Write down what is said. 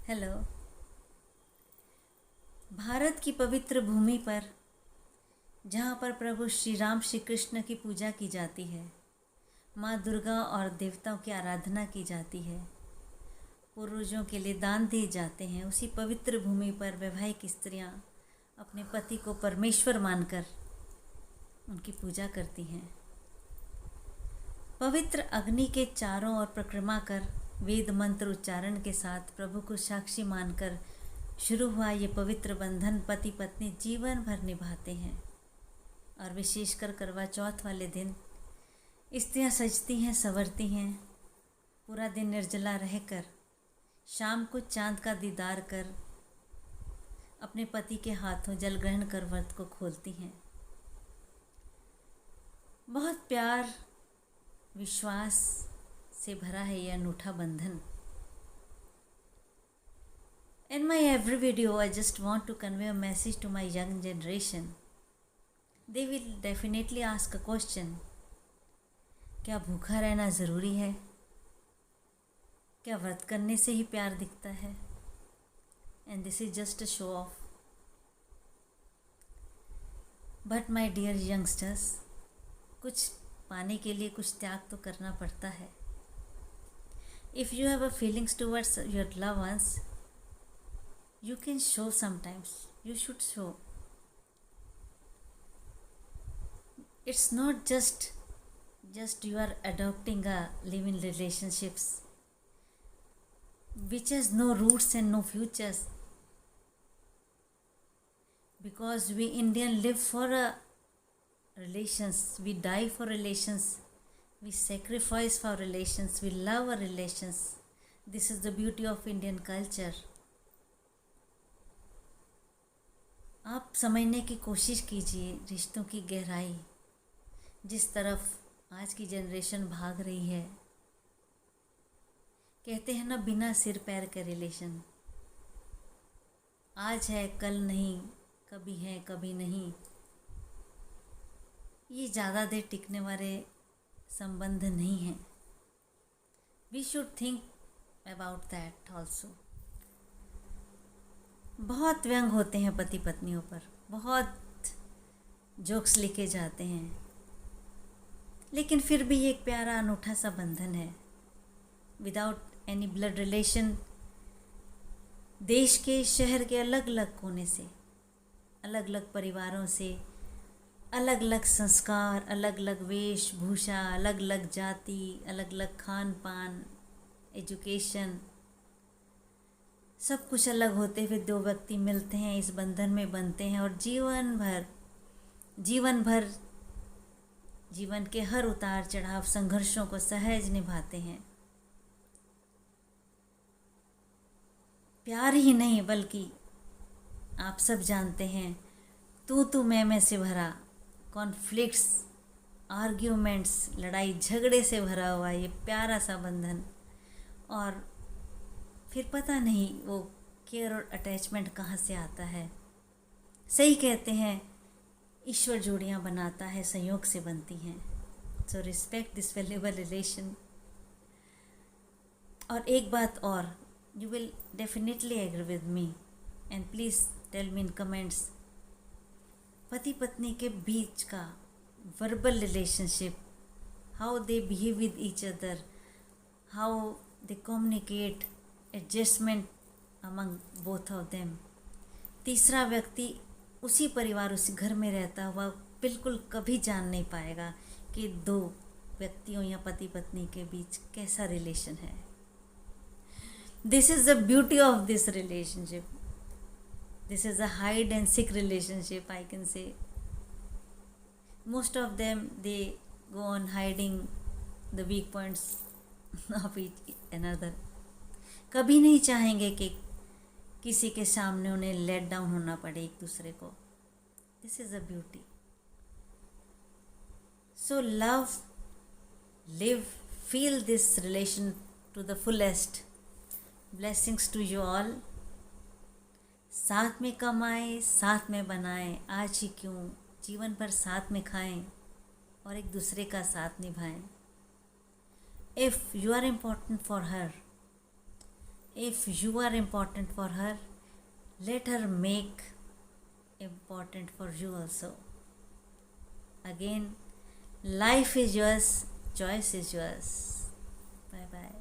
Hello. Bharat की पवित्र भूमि पर जहाँ पर प्रभु श्री राम श्री कृष्ण की पूजा की जाती है, माँ दुर्गा और देवताओं की आराधना की जाती है, पूर्वजों के लिए दान दिए जाते हैं, उसी पवित्र भूमि पर वैवाहिक स्त्रियाँ अपने पति को परमेश्वर मानकर उनकी पूजा करती हैं। पवित्र अग्नि के चारों ओर परिक्रमा कर वेद मंत्र उच्चारण के साथ प्रभु को साक्षी मानकर शुरू हुआ ये पवित्र बंधन पति पत्नी जीवन भर निभाते हैं। और विशेषकर करवा चौथ वाले दिन स्त्रियाँ सजती हैं, संवरती हैं, पूरा दिन निर्जला रहकर शाम को चांद का दीदार कर अपने पति के हाथों जल ग्रहण कर व्रत को खोलती हैं। बहुत प्यार विश्वास से भरा है यह अनूठा बंधन। In my every video, I just want to convey a message to my young generation. They will definitely ask a question. क्या भूखा रहना ज़रूरी है? क्या व्रत करने से ही प्यार दिखता है? And this is just a show off. But my dear youngsters, कुछ पाने के लिए कुछ त्याग तो करना पड़ता है। If you have a feelings towards your loved ones, you can show sometimes. You should show. It's not just you are adopting a living relationships which has no roots and no futures. Because we Indian live for relations, we die for relations, we sacrifice for relations, we love our relations. This is the beauty of Indian culture. आप समझने की कोशिश कीजिए रिश्तों की गहराई, जिस तरफ आज की जनरेशन भाग रही है। कहते हैं ना, बिना सिर पैर के रिलेशन, आज है कल नहीं, कभी है कभी नहीं, ये ज़्यादा देर टिकने वाले संबंध नहीं हैं। We should think about that also. बहुत व्यंग होते हैं पति पत्नियों पर, बहुत जोक्स लिखे जाते हैं, लेकिन फिर भी ये एक प्यारा अनूठा सा बंधन है। विदाउट एनी ब्लड रिलेशन, देश के शहर के अलग अलग कोने से, अलग अलग परिवारों से, अलग अलग संस्कार, अलग अलग वेशभूषा, अलग अलग जाति, अलग अलग खान पान, एजुकेशन, सब कुछ अलग होते हुए दो व्यक्ति मिलते हैं, इस बंधन में बनते हैं और जीवन भर जीवन के हर उतार चढ़ाव संघर्षों को सहज निभाते हैं। प्यार ही नहीं बल्कि आप सब जानते हैं, तू मैं से भरा, कॉन्फ्लिक्ट्स, आर्ग्यूमेंट्स, लड़ाई झगड़े से भरा हुआ ये प्यारा सा बंधन। और फिर पता नहीं वो केयर और अटैचमेंट कहाँ से आता है। सही कहते हैं, ईश्वर जोड़ियाँ बनाता है, संयोग से बनती हैं। So respect this valuable relation. और एक बात और, you will definitely agree with me and please tell me in comments, पति पत्नी के बीच का verbal relationship, how they behave with each other, how they communicate, adjustment among both of them. तीसरा व्यक्ति उसी परिवार, उसी घर में रहता हुआ बिल्कुल कभी जान नहीं पाएगा कि दो व्यक्तियों या पति पत्नी के बीच कैसा रिलेशन है। This is the beauty of this relationship. This is a hide and seek relationship, I can say. Most of them, they go on hiding the weak points of each another. कभी नहीं चाहेंगे कि किसी के सामने उन्हें let down होना पड़े एक दूसरे को. This is a beauty. So love, live, feel this relation to the fullest. Blessings to you all. साथ में कमाएं, साथ में बनाएं, आज ही क्यों जीवन भर साथ में खाएं और एक दूसरे का साथ निभाएं. If you are important for her, If you are important for her, let her make important for you also. Again, life is yours, choice is yours. Bye bye.